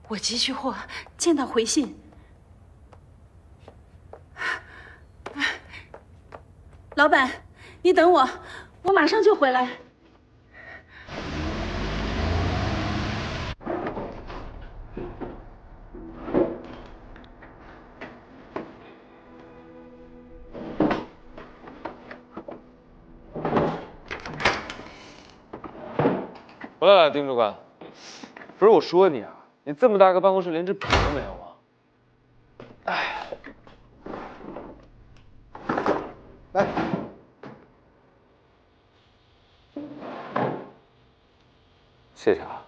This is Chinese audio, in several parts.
我急需货，见到回信。老板，你等我，我马上就回来。回来了，丁主管。不是我说你啊，你这么大个办公室，连支笔都没有啊！哎，来，谢谢啊。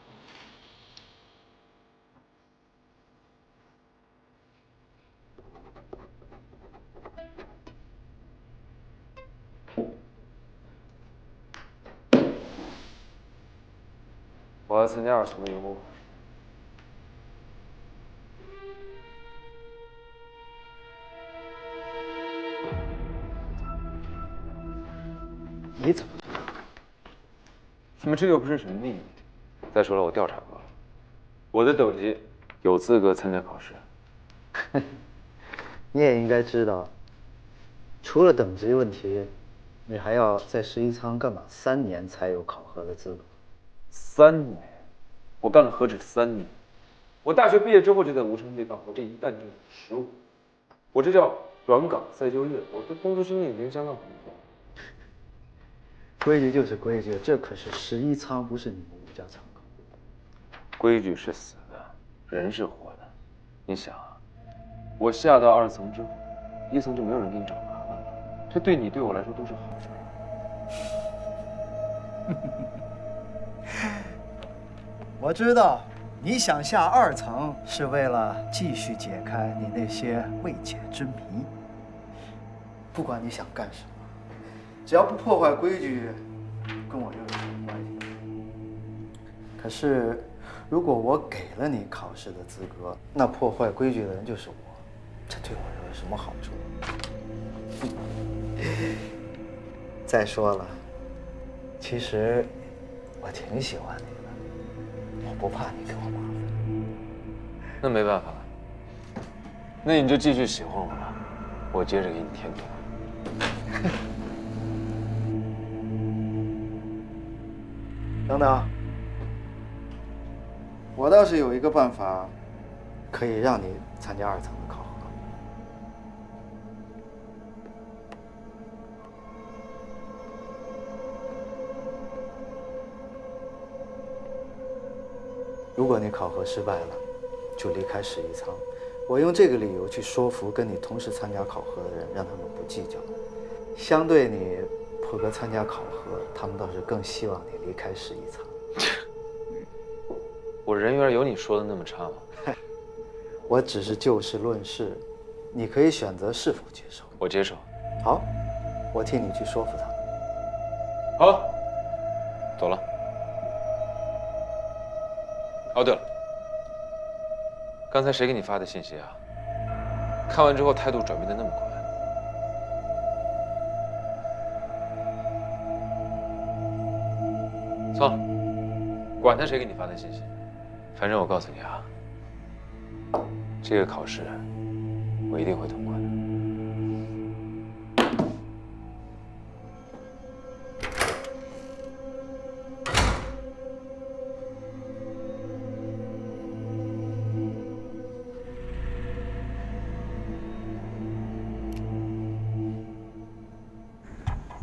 我要参加2层的员工考试。你怎么知道？你们这又不是什么秘密。再说了，我调查过了，我的等级有资格参加考试。你也应该知道，除了等级问题，你还要在11仓干满3年才有考核的资格。3年？我干了何止3年？我大学毕业之后就在无城内干活，这一干就是15。我这叫转岗再就业，我对工作经验已经相当丰富。规矩就是规矩，这可是11仓，不是你们5家仓考。规矩是死的，人是活的。你想啊，我下到2层之后，1层就没有人给你找麻烦了，这对你对我来说都是好事。我知道，你想下2层是为了继续解开你那些未解之谜。不管你想干什么，只要不破坏规矩，跟我又有什么关系？可是，如果我给了你考试的资格，那破坏规矩的人就是我，这对我又有什么好处？再说了，其实我挺喜欢你的。我不怕你给我麻烦。那没办法了，那你就继续喜欢我吧，我接着给你添堵。等等，我倒是有一个办法，可以让你参加2层的考核。如果你考核失败了，就离开11仓。我用这个理由去说服跟你同时参加考核的人，让他们不计较。相对你破格参加考核，他们倒是更希望你离开11仓。我人缘有你说的那么差吗？我只是就事论事，你可以选择是否接受。我接受。好，我替你去说服他们。好，走了。哦，对了，刚才谁给你发的信息啊？看完之后态度转变的那么快。算了，管他谁给你发的信息，反正我告诉你啊，这个考试我一定会通过的。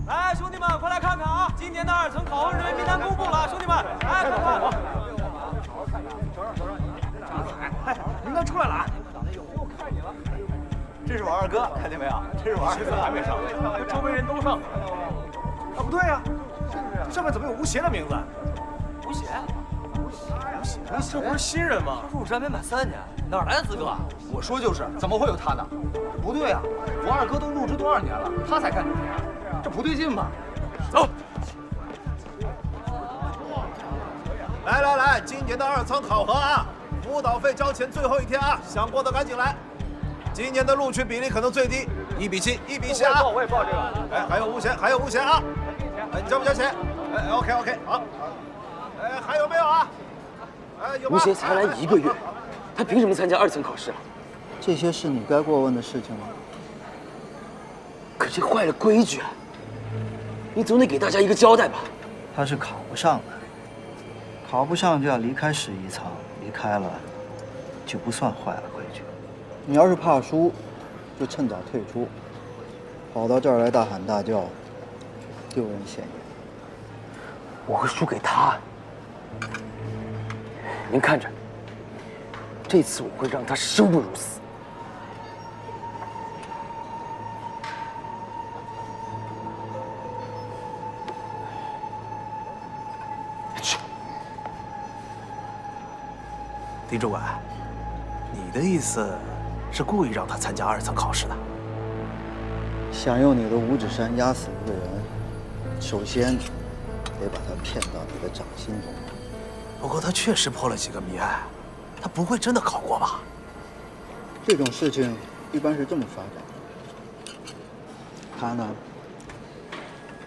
来，兄弟们，快来看看啊！今年的2层考核人员名单公布了，兄弟们，来看看我。哎，您都出来了啊！这是我2哥，看见没有？这是我2哥，还没上，周围人都上。啊，不对呀，这上面怎么有吴邪的名字？吴邪？这不是新人吗？他入职还没满3年，哪来的资格？我说就是，怎么会有他呢？不对啊，我2哥都入职多少年了，他才干9年。这不对劲吧？走！来，今年的2层考核啊，辅导费交钱最后一天啊，想报的赶紧来。今年的录取比例可能最低，1比7，1比7啊！我也报这个。哎，还有吴贤啊！哎，你交不交钱？哎 ，OK， 好。哎，还有没有啊？哎，有吗？吴邪才来1个月，他凭什么参加2层考试啊？这些是你该过问的事情吗？可这坏了规矩啊！你总得给大家一个交代吧？他是考不上的，考不上就要离开十一仓，离开了就不算坏了规矩。你要是怕输，就趁早退出，跑到这儿来大喊大叫，丢人现眼。我会输给他。您看着，这次我会让他生不如死。去。狄主管，你的意思是故意让他参加2层考试的？想用你的五指山压死一个人，首先得把他骗到你的掌心中。不过他确实破了几个谜案，他不会真的考过吧？这种事情一般是这么发展的。他呢，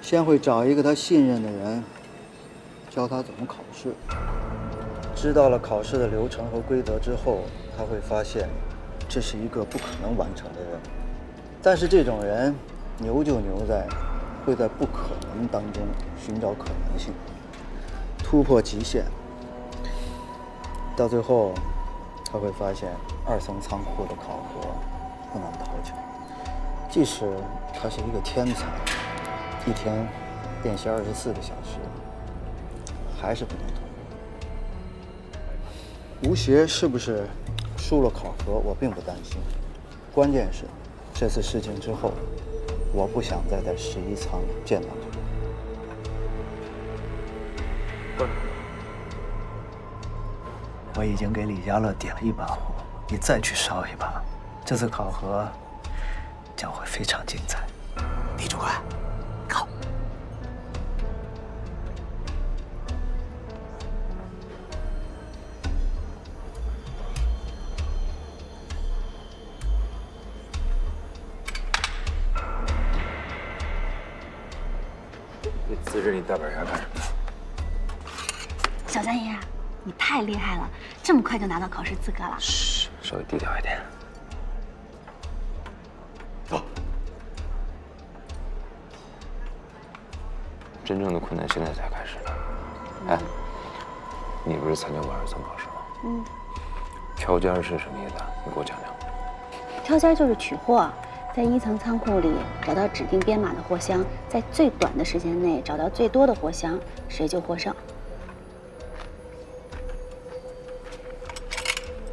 先会找一个他信任的人，教他怎么考试。知道了考试的流程和规则之后，他会发现这是一个不可能完成的任务。但是这种人牛就牛在会在不可能当中寻找可能性，突破极限。到最后，他会发现2层仓库的考核不难讨巧，即使他是一个天才，一天练习24个小时，还是不能通过。吴邪是不是输了考核，我并不担心，关键是这次事情之后，我不想再在11仓见到他。我已经给李家乐点了一把火，你再去烧一把，这次考核将会非常精彩。李主管，考。你呲着你大板牙干什么？小三爷，你太厉害了，这么快就拿到考试资格了。嘘，稍微低调一点。走。真正的困难现在才开始呢。哎，你不是参加过2层考试吗？挑尖是什么意思？你给我讲讲。挑尖就是取货，在1层仓库里找到指定编码的货箱，在最短的时间内找到最多的货箱，谁就获胜。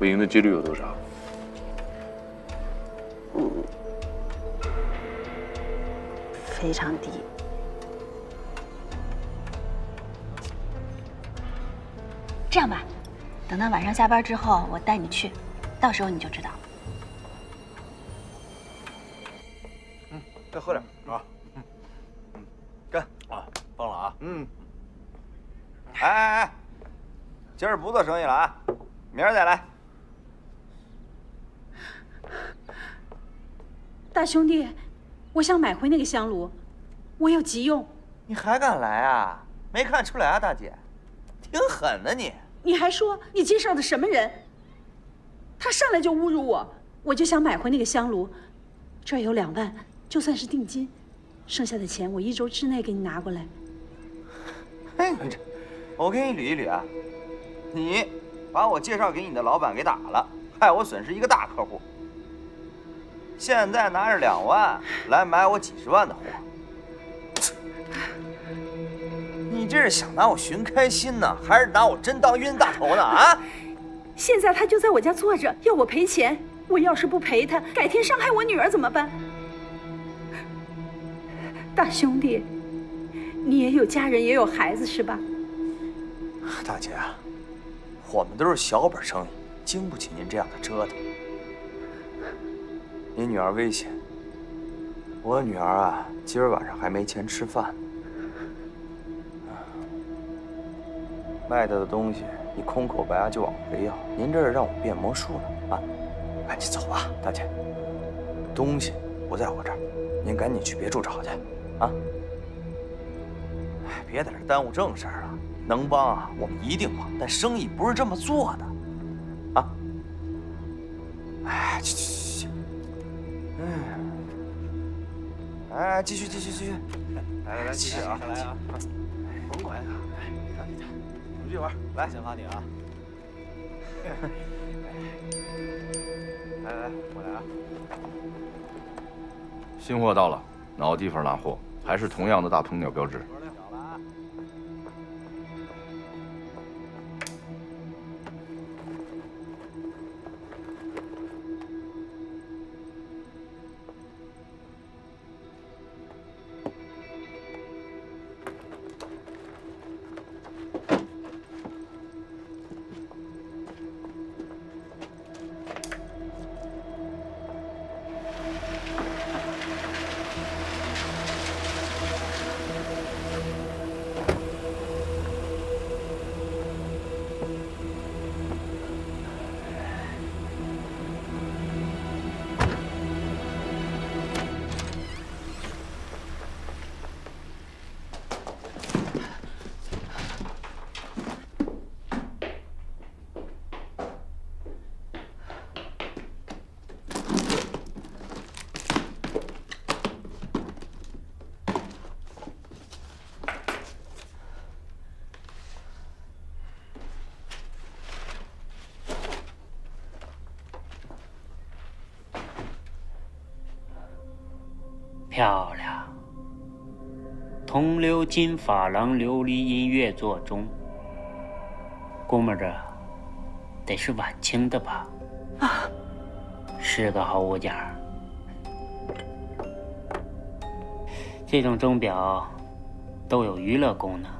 我赢的几率有多少？非常低。这样吧，等到晚上下班之后，我带你去，到时候你就知道了。再喝点啊！干啊！忘了啊！哎，今儿不做生意了啊，明儿再来。大兄弟，我想买回那个香炉，我有急用。你还敢来啊？没看出来啊，大姐，挺狠的你。你还说你介绍的什么人？他上来就侮辱我，我就想买回那个香炉，这儿有2万，就算是定金，剩下的钱我1周之内给你拿过来。哎，我给你捋一捋啊，你把我介绍给你的老板给打了，害我损失一个大客户。现在拿着2万来买我几十万的货，你这是想拿我寻开心呢，还是拿我真当冤大头呢？啊！现在他就在我家坐着，要我赔钱。我要是不赔他，改天伤害我女儿怎么办？大兄弟，你也有家人，也有孩子是吧？大姐啊，我们都是小本生意，经不起您这样的折腾。您女儿危险，我女儿啊，今儿晚上还没钱吃饭呢。卖她的东西，你空口白牙就往回要，您这是让我变魔术呢啊！赶紧走吧，大姐。东西不在我这儿，您赶紧去别处找去啊！哎，别在这耽误正事儿了。能帮啊，我们一定帮，但生意不是这么做的，啊！去。哎，继续。来，继续啊！来啊！甭管啊！出去玩，来，先罚你啊！来，我来啊！新货到了，哪个地方拿货？还是同样的大鹏鸟标志。 漂亮，铜鎏金珐琅琉璃音乐座钟，估摸着得是晚清的吧？啊，是个好物件儿。这种钟表都有娱乐功能，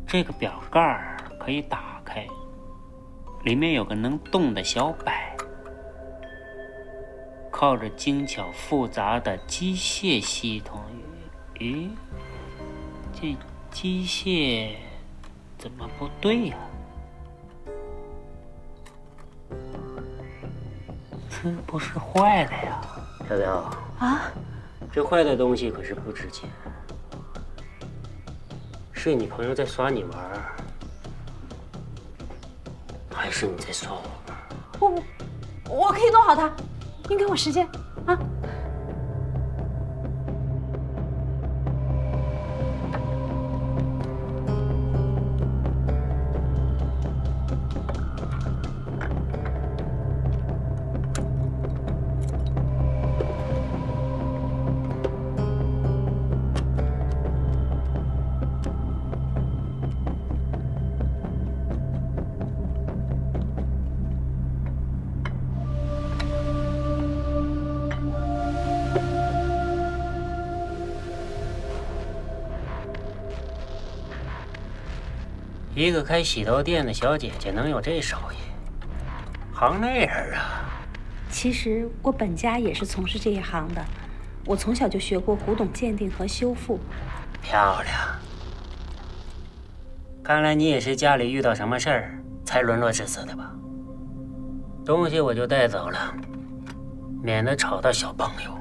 这个表盖儿可以打开，里面有个能动的小摆。 靠着精巧复杂的机械系统，咦，这机械怎么不对呀？这不是坏的呀，小彪啊！这坏的东西可是不值钱，是你朋友在耍你玩，还是你在耍我玩？我可以弄好它。 您给我时间啊！一个开洗头店的小姐姐能有这手艺，行内人啊！其实我本家也是从事这一行的，我从小就学过古董鉴定和修复。漂亮！看来你也是家里遇到什么事儿才沦落至此的吧？东西我就带走了，免得吵到小朋友。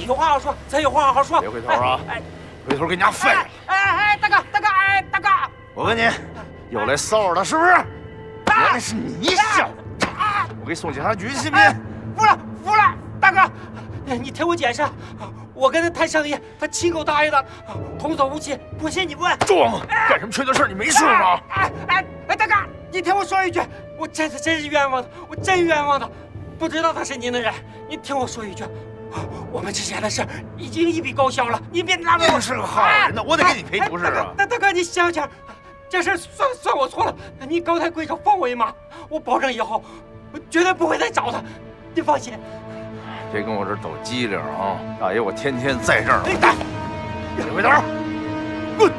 有话好说，咱有话好好说。别回头啊！回头给你家废了！大哥，大哥！我问你，又来骚扰了是不是？原来是你小子！我给送警察局信不信？服了，大哥，你听我解释，我跟他谈生意，他亲口答应的，童叟无欺，不信你问。装！干什么缺德事？你没事吗？大哥，你听我说一句，我真是冤枉的，我真冤枉的，不知道他是您的人，你听我说一句。 我们之间的事已经一笔勾销了，你别拉我。你是个好人呢，我得给你赔不是啊！大哥，你想想，这事算我错了，你高抬贵手放我一马，我保证以后我绝对不会再找他，你放心。别跟我这抖机灵啊！大爷，我天天在这儿。别回头，滚！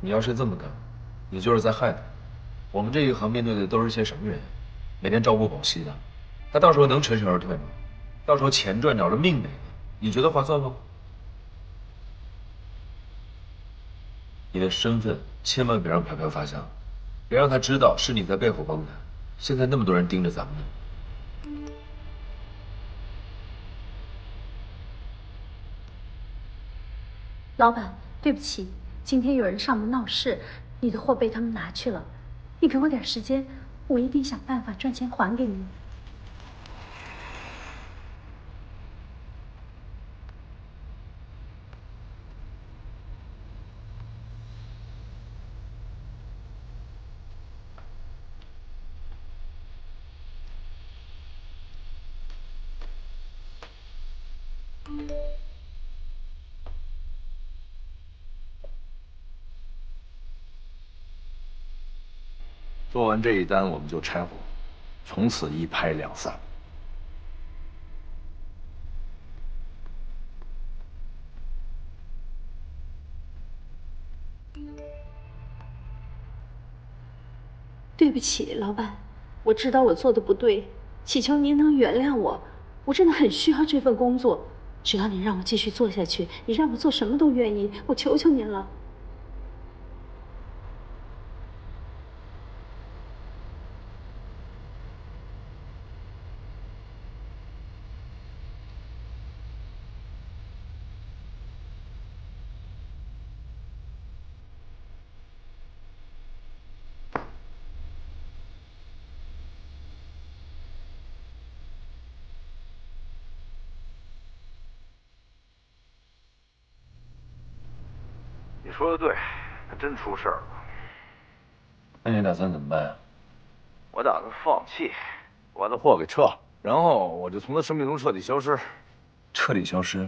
你要是这么干，你就是在害他。我们这一行面对的都是些什么人？每天朝不保夕的，他到时候能全身而退吗？到时候钱赚着了，命没了，你觉得划算吗？你的身份千万别让飘飘发现，别让他知道是你在背后帮他。现在那么多人盯着咱们呢。老板，对不起，今天有人上门闹事，你的货被他们拿去了。你给我点时间，我一定想办法赚钱还给你。做完这一单，我们就拆伙，从此一拍两散。对不起，老板，我知道我做的不对，祈求您能原谅我。我真的很需要这份工作，只要你让我继续做下去，你让我做什么都愿意，我求求您了。你说的对，还真出事儿了。那你打算怎么办啊？我打算放弃，我把他货给撤了，然后我就从他生命中彻底消失。彻底消失？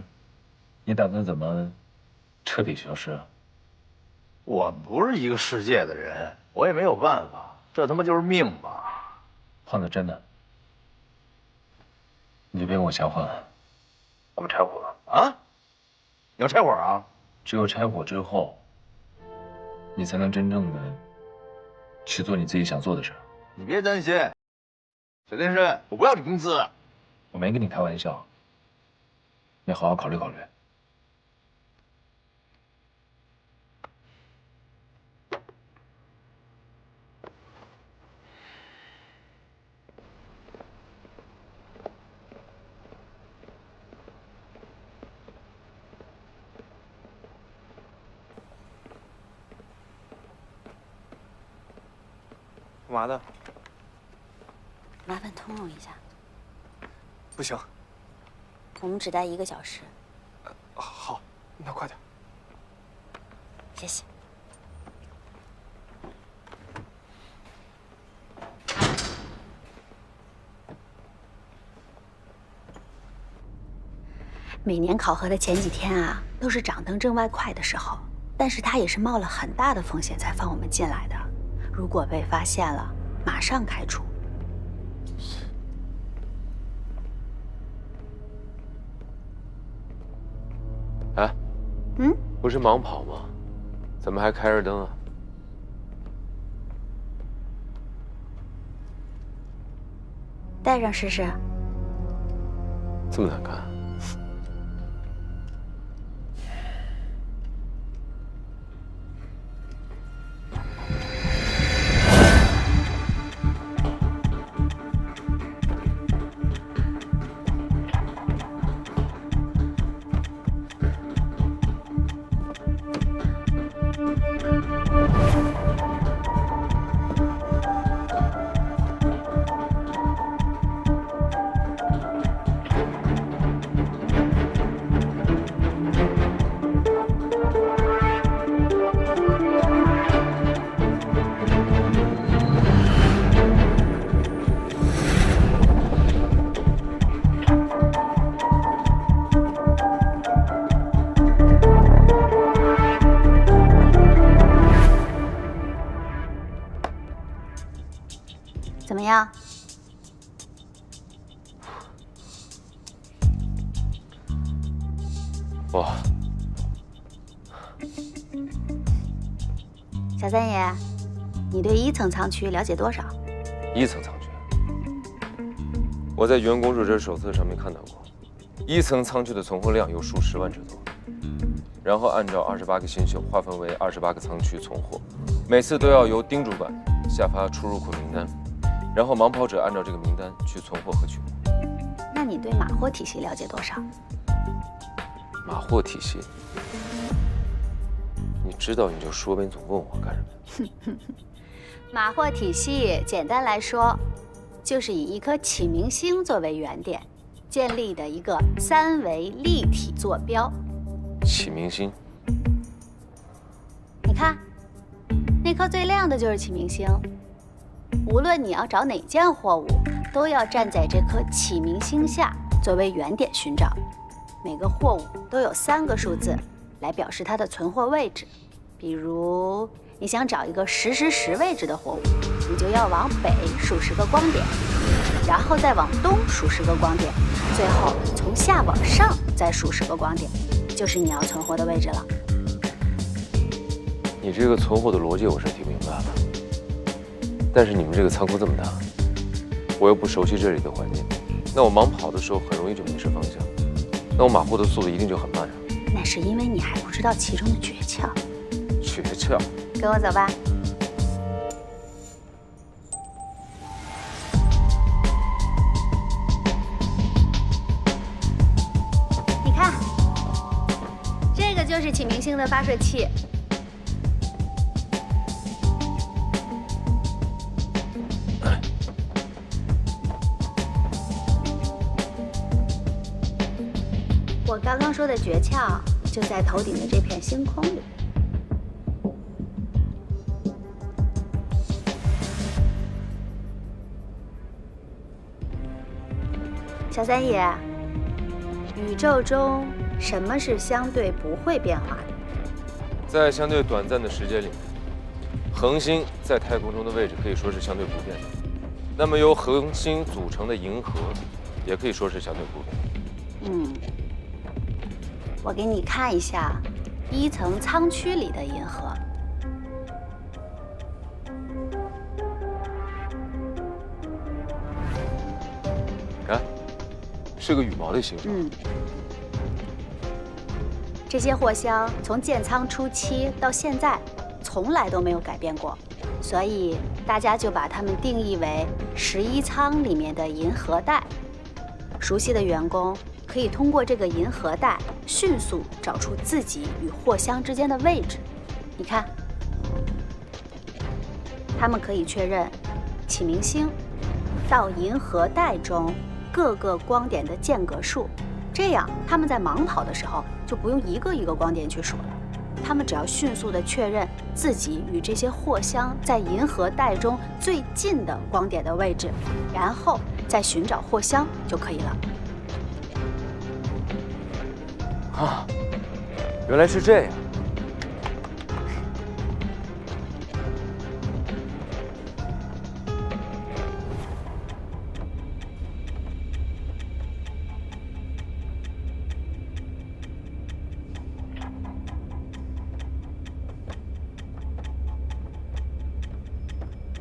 你打算怎么彻底消失啊？我们不是一个世界的人，我也没有办法，这他妈就是命吧。胖子，真的，你就别跟我瞎混了，我们拆伙了啊！你要拆伙啊？只有拆伙之后，你才能真正的去做你自己想做的事。你别担心，小天生，我不要你工资。我没跟你开玩笑，你好好考虑考虑。干嘛的？麻烦通融一下，不行。我们只待1个小时。好，那快点。谢谢。每年考核的前几天啊，都是掌灯挣外快的时候，但是他也是冒了很大的风险才放我们进来的。如果被发现了，马上开除。哎，不是盲跑吗？怎么还开着灯啊？戴上试试。这么难看？怎么样？哇！小三爷，你对1层仓区了解多少？1层仓区，我在员工入职手册上面看到过，1层仓区的存货量有数10万只多，然后按照28个星宿划分为28个仓区存货，每次都要由丁主管下发出入库名单，然后盲跑者按照这个名单去存货和取货。那你对马货体系了解多少？马货体系，你知道你就说呗，你总问我干什么？马货体系简单来说，就是以一颗启明星作为原点，建立的一个3维立体坐标。启明星，你看，那颗最亮的就是启明星。无论你要找哪件货物，都要站在这颗启明星下作为原点寻找。每个货物都有3个数字来表示它的存货位置。比如，你想找一个10位置的货物，你就要往北数10个光点，然后再往东数10个光点，最后从下往上再数10个光点，就是你要存货的位置了。你这个存货的逻辑我是挺明白的，但是你们这个仓库这么大，我又不熟悉这里的环境，那我盲跑的时候很容易就迷失方向，那我马货的速度一定就很慢啊。那是因为你还不知道其中的诀窍。诀窍？跟我走吧。你看，这个就是启明星的发射器。我刚刚说的诀窍就在头顶的这片星空里。小三爷，宇宙中什么是相对不会变化的？在相对短暂的时间里面，恒星在太空中的位置可以说是相对不变的。那么由恒星组成的银河，也可以说是相对不变。我给你看一下1层仓区里的银河。看，是个羽毛的形状。这些货箱从建仓初期到现在，从来都没有改变过，所以大家就把它们定义为11仓里面的银河带。熟悉的员工可以通过这个银河带迅速找出自己与货箱之间的位置。你看，他们可以确认启明星到银河带中各个光点的间隔数，这样他们在盲跑的时候就不用一个一个光点去数了，他们只要迅速地确认自己与这些货箱在银河带中最近的光点的位置，然后再寻找货箱就可以了。啊，原来是这样。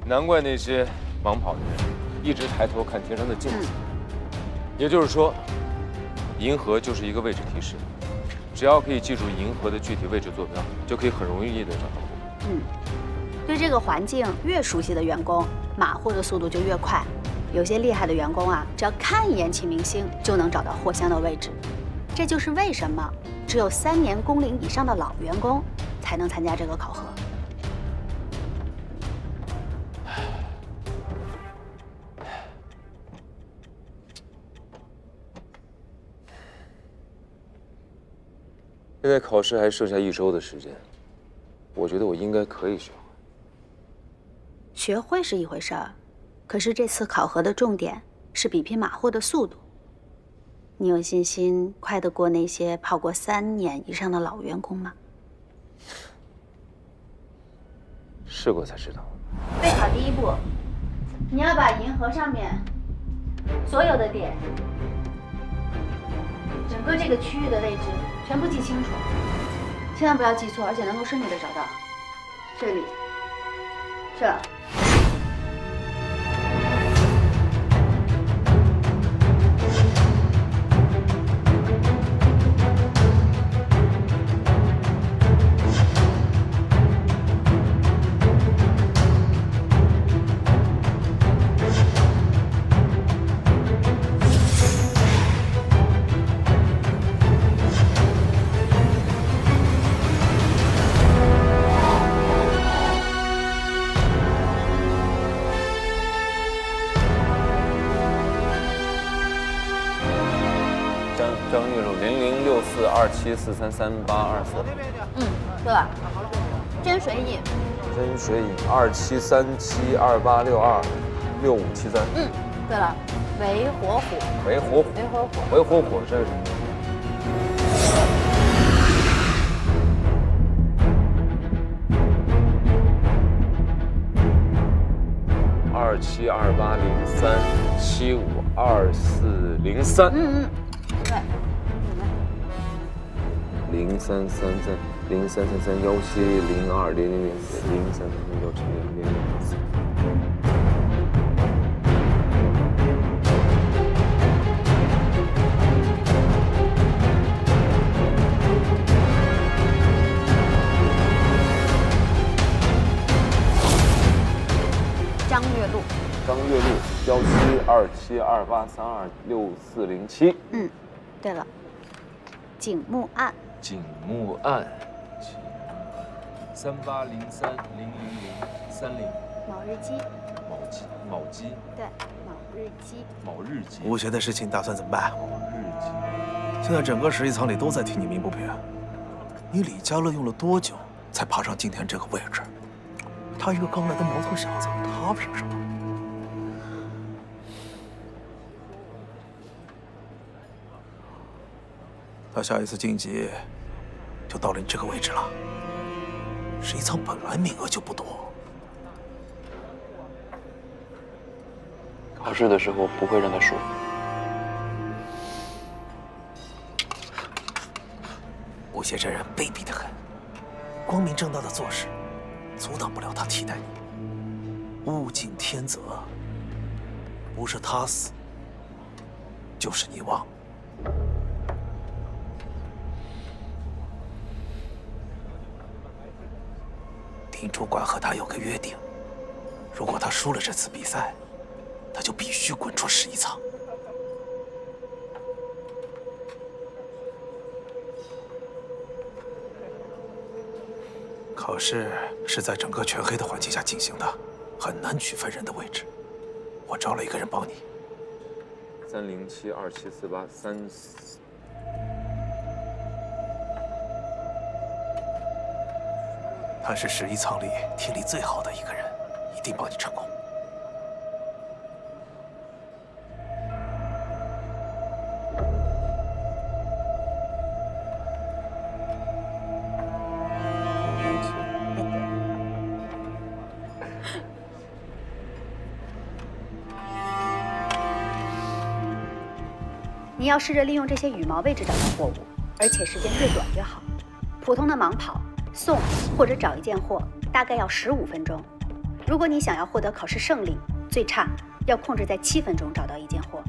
难怪那些盲跑的人一直抬头看天上的镜子。也就是说，银河就是一个位置提示。只要可以记住银河的具体位置坐标，就可以很容易的找到货。对这个环境越熟悉的员工，码货的速度就越快。有些厉害的员工啊，只要看一眼启明星就能找到货箱的位置。这就是为什么只有3年工龄以上的老员工才能参加这个考核。现在考试还剩下1周的时间，我觉得我应该可以学会。学会是一回事儿，可是这次考核的重点是比拼马货的速度。你有信心快得过那些跑过3年以上的老员工吗？试过才知道。备考第1步，你要把银河上面所有的点，整个这个区域的位置全部记清楚，千万不要记错，而且能够顺利的找到。这里，这。张月路006427433824。对了，真水饮。真水饮273728626573。对了，维火虎。维火虎这是什么？272803752403。对。0333170200040333170004。张月路172728326407。对了，景木案3803000030。卯日鸡。对，卯日鸡。吴邪的事情打算怎么办？现在整个11仓里都在替你鸣不平。你李家乐用了多久才爬上今天这个位置？他一个刚来的毛头小子，他凭什么？他下一次晋级，就到了你这个位置了。11仓本来名额就不多。考试的时候不会让他输。吴邪这人卑鄙得很，光明正大的做事，阻挡不了他替代你。物竞天择，不是他死，就是你亡。丁主管和他有个约定，如果他输了这次比赛，他就必须滚出11仓。考试是在整个全黑的环境下进行的，很难区分人的位置。我找了一个人帮你。30727483。他是11仓里听力最好的一个人，一定帮你成功。你要试着利用这些羽毛位置找到货物，而且时间越短越好。普通的盲跑、送或者找一件货大概要15分钟。如果你想要获得考试胜利，最差要控制在7分钟找到一件货。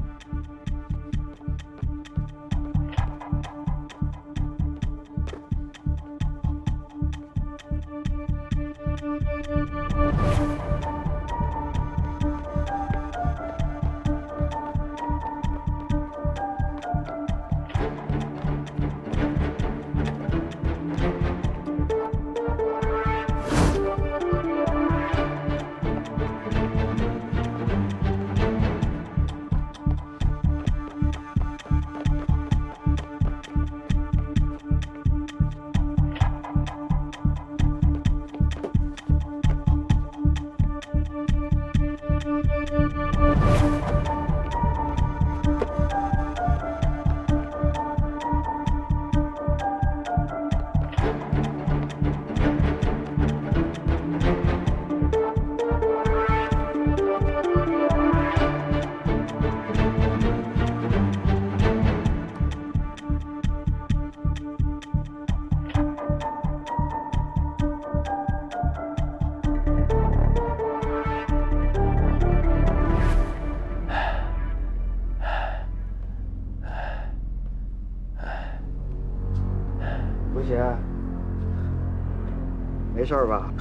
没事吧？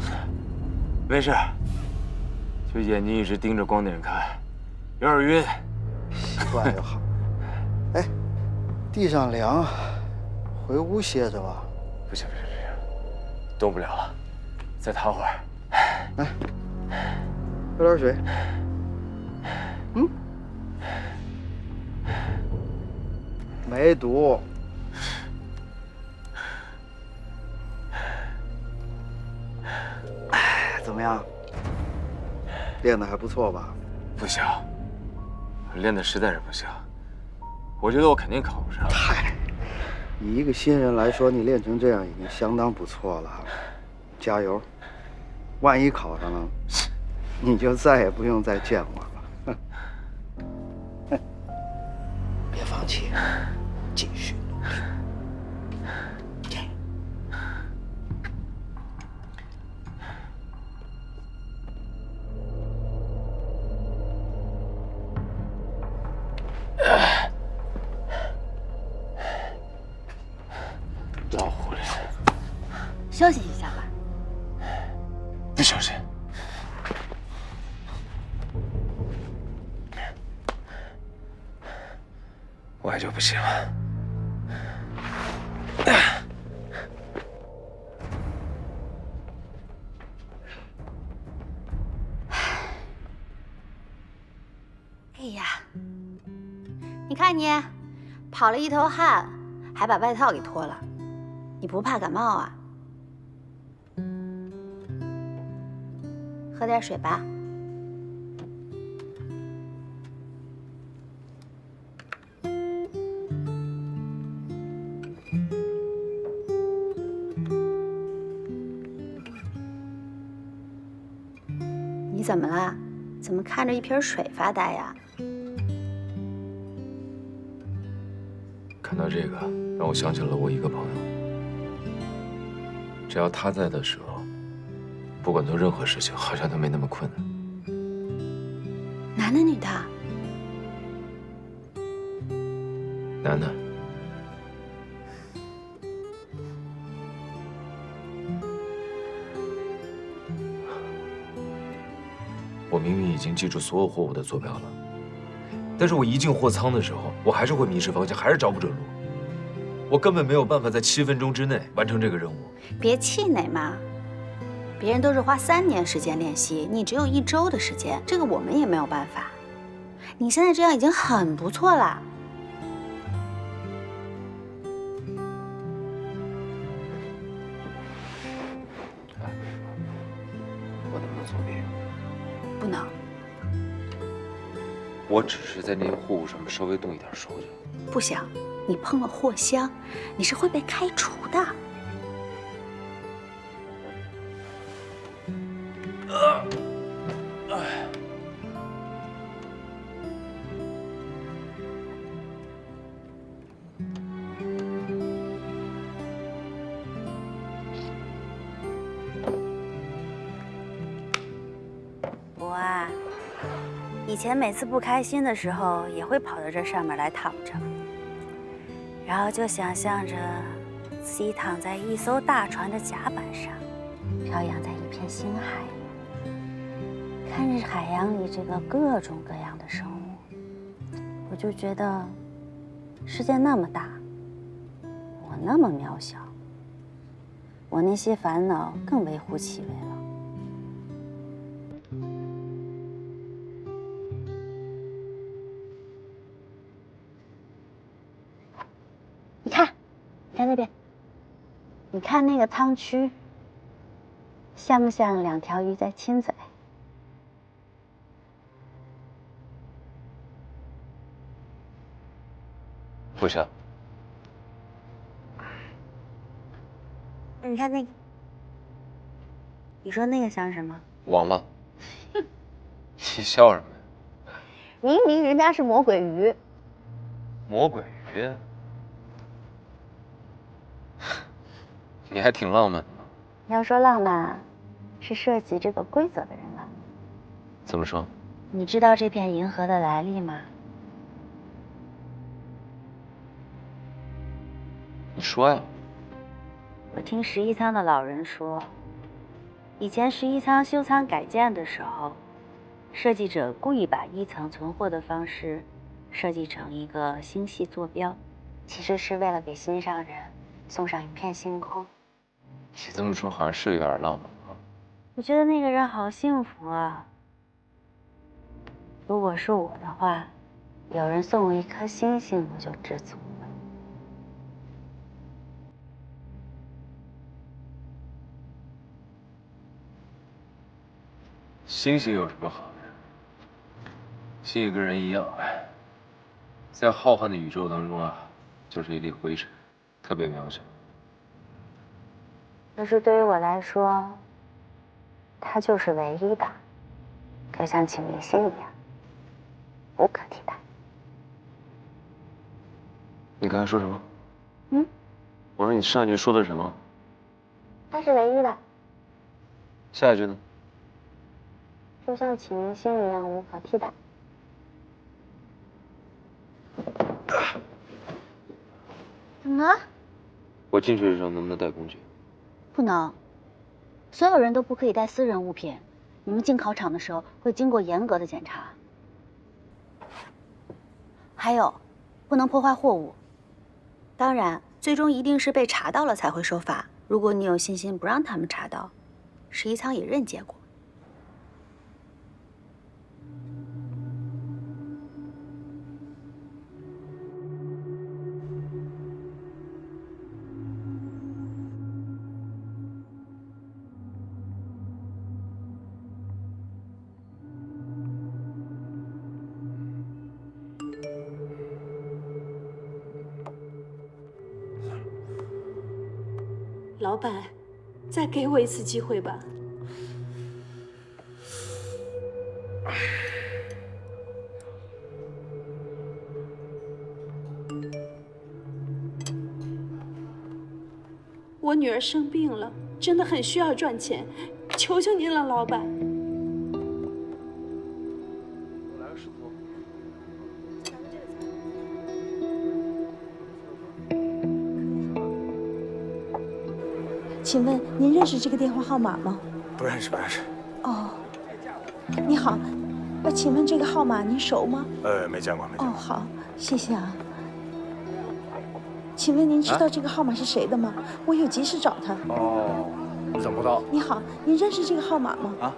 没事，就眼睛一直盯着光点看，有点晕。习惯就好。哎，地上凉，回屋歇着吧。不行，动不了了，再躺会儿。来，喝点水。嗯，没毒。怎么样？练得还不错吧？不行，练的实在是不行。我觉得我肯定考不上。嗨，以一个新人来说，你练成这样已经相当不错了。加油！万一考上了，你就再也不用再见我了。别放弃，继续努力。老狐狸，休息一下吧。不休息。我还就不行了。哎呀，你看你，跑了一头汗，还把外套给脱了，你不怕感冒啊？喝点水吧。你怎么了？怎么看着一瓶水发呆呀？看到这个，让我想起了我一个朋友。只要他在的时候，不管做任何事情，好像都没那么困难。男的女的？男的。我明明已经记住所有货物的坐标了，但是我一进货舱的时候，我还是会迷失方向，还是找不准路。我根本没有办法在7分钟之内完成这个任务。别气馁嘛，别人都是花3年时间练习，你只有1周的时间，这个我们也没有办法。你现在这样已经很不错了。我能不能作弊？不能。我只是在那些货物上面稍微动一点手脚。不行，你碰了货箱，你是会被开除的。我啊，以前每次不开心的时候，也会跑到这上面来躺着，然后就想象着自己躺在一艘大船的甲板上，徜徉在一片星海里，看着海洋里这个各种各样的生物，我就觉得世界那么大，我那么渺小，我那些烦恼更微乎其微了。你看，在那边，你看那个汤区，像不像2条鱼在亲嘴？不像。你看那个，你说那个像什么？王八。你笑什么呀？明明人家是魔鬼鱼。魔鬼鱼？你还挺浪漫的。要说浪漫，是设计这个规则的人了。怎么说？你知道这片银河的来历吗？你说呀。我听11舱的老人说，以前11仓修仓改建的时候，设计者故意把1层存货的方式设计成一个星系坐标，其实是为了给心上人送上一片星空。你这么说好像是有点浪漫啊。我觉得那个人好幸福啊。如果是我的话，有人送我一颗星星，我就知足了。星星有什么好的？星星跟人一样，在浩瀚的宇宙当中啊，就是一粒灰尘，特别渺小。可是对于我来说，它就是唯一的，就像启明星一样，无可替代。你刚才说什么？嗯？我说你上一句说的是什么？它是唯一的，下一句呢？就像启明星一样无可替代。怎么了？我进去的时候能不能带工具？不能，所有人都不可以带私人物品。你们进考场的时候会经过严格的检查。还有，不能破坏货物。当然，最终一定是被查到了才会受罚。如果你有信心不让他们查到，11仓也认结果。老板，再给我一次机会吧。我女儿生病了，真的很需要赚钱，求求您了，老板。来个石头。请问您认识这个电话号码吗？不认识，不认识。哦，你好，请问这个号码您熟吗？没见过，没见过。哦，好，谢谢啊。请问您知道这个号码是谁的吗？我有急事找他。哦，等不到。你好，您认识这个号码吗？啊？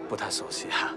不太熟悉啊。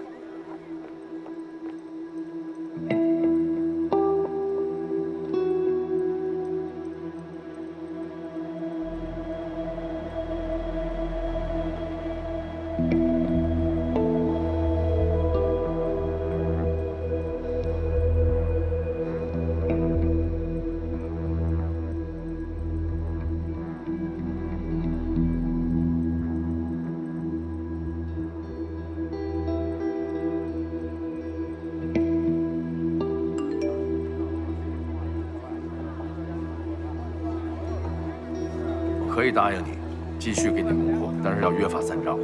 可以答应你，继续给你供货，但是要约法三章：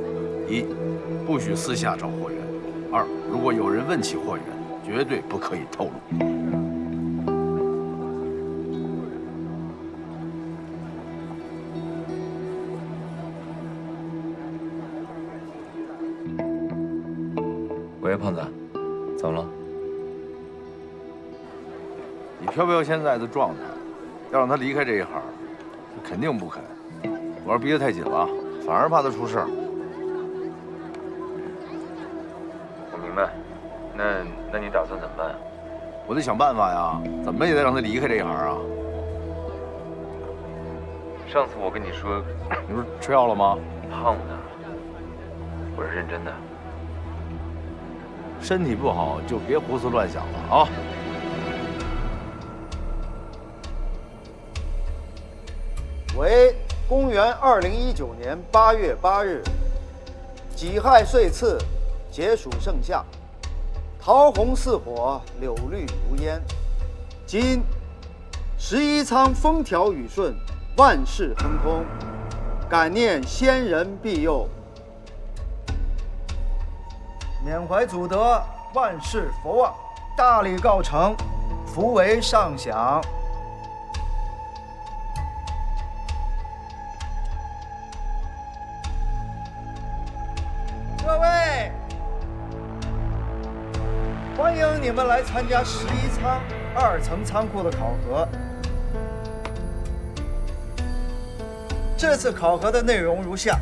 一，不许私下找货源；二，如果有人问起货源，绝对不可以透露。喂，胖子，怎么了？你飘飘现在的状态，要让他离开这一行，他肯定不肯。我要逼得太紧了，反而怕他出事儿。我明白，那你打算怎么办？我得想办法呀，怎么也得让他离开这一行啊。上次我跟你说，你不是吃药了吗？胖的，我是认真的。身体不好就别胡思乱想了啊！为公元2019年8月8日，己亥岁次，节暑盛夏，桃红似火，柳绿如烟。今11仓风调雨顺，万事亨通，感念先人庇佑，缅怀祖德，万事佛望，大礼告成，福为上享。各位，欢迎你们来参加11仓2层仓库的考核。这次考核的内容如下：